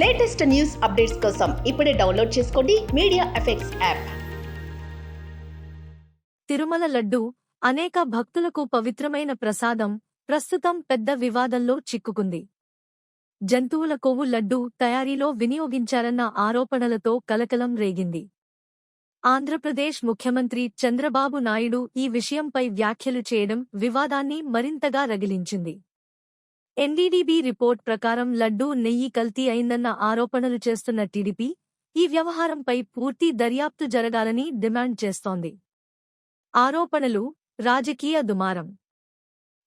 Latest news updates కోసం ఇప్పుడే download చేసుకోండి media effects app. Tirumala laddu అనేక భక్తులకు పవిత్రమైన ప్రసాదం ప్రస్తుతం పెద్ద వివాదంలో చిక్కుకుంది. జంతువుల కొవ్వు లడ్డు తయారీలో వినియోగించారన్న ఆరోపణలతో కలకలం రేగింది. ఆంధ్రప్రదేశ్ ముఖ్యమంత్రి చంద్రబాబు నాయుడు ఈ విషయంపై వ్యాఖ్యలు చేయడం వివాదాన్ని మరింతగా రగిలించింది. ఎన్డీడీబీ రిపోర్ట్ ప్రకారం లడ్డూ నెయ్యి కల్తీ అయిందన్న ఆరోపణలు చేస్తున్న టీడీపీ ఈ వ్యవహారంపై పూర్తి దర్యాప్తు జరగాలని డిమాండ్ చేస్తోంది. ఆరోపణలు, రాజకీయ దుమారం.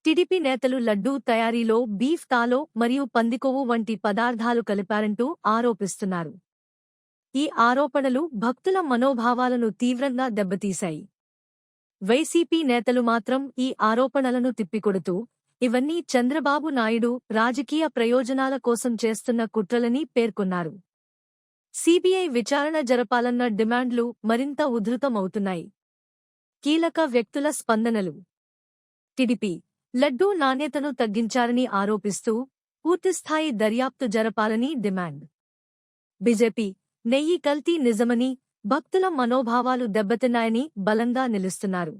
టీడీపీ నేతలు లడ్డూ తయారీలో బీఫ్ తాలో మరియు పందికొవ్వు వంటి పదార్థాలు కలిపారంటూ ఆరోపిస్తున్నారు. ఈ ఆరోపణలు భక్తుల మనోభావాలను తీవ్రంగా దెబ్బతీశాయి. వైసీపీ నేతలు మాత్రం ఈ ఆరోపణలను తిప్పికొడుతూ ఇవన్నీ చంద్రబాబు నాయుడు రాజకీయ ప్రయోజనాల కోసం చేస్తున్న కుట్రలని పేర్కొన్నారు. సీబీఐ విచారణ జరపాలన్న డిమాండ్లు మరింత ఉధృతమవుతున్నాయి. కీలక వ్యక్తుల స్పందనలు. టీడీపీ లడ్డూ నాణ్యతను తగ్గించారని ఆరోపిస్తూ పూర్తిస్థాయి దర్యాప్తు జరపాలని డిమాండ్. బీజేపీ నెయ్యి కల్తీ నిజమని, భక్తుల మనోభావాలు దెబ్బతిన్నాయని బలంగా నిలుస్తున్నారు.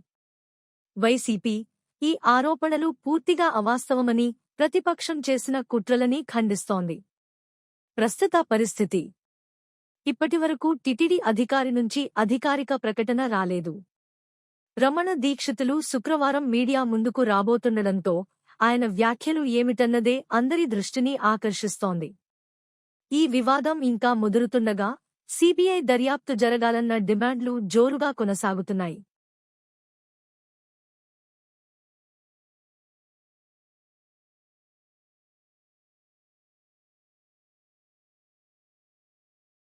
వైసీపీ ఈ ఆరోపణలు పూర్తిగా అవాస్తవమని, ప్రతిపక్షం చేసిన కుట్రలని ఖండిస్తోంది. ప్రస్తుత పరిస్థితి. ఇప్పటివరకు టీటీడీ అధికారి నుంచి అధికారిక ప్రకటన రాలేదు. రమణ దీక్షితులు శుక్రవారం మీడియా ముందుకు రాబోతుండటంతో ఆయన వ్యాఖ్యలు ఏమిటన్నదే అందరి దృష్టిని ఆకర్షిస్తోంది. ఈ వివాదం ఇంకా ముదురుతుండగా సీబీఐ దర్యాప్తు జరగాలన్న డిమాండ్లు జోరుగా కొనసాగుతున్నాయి.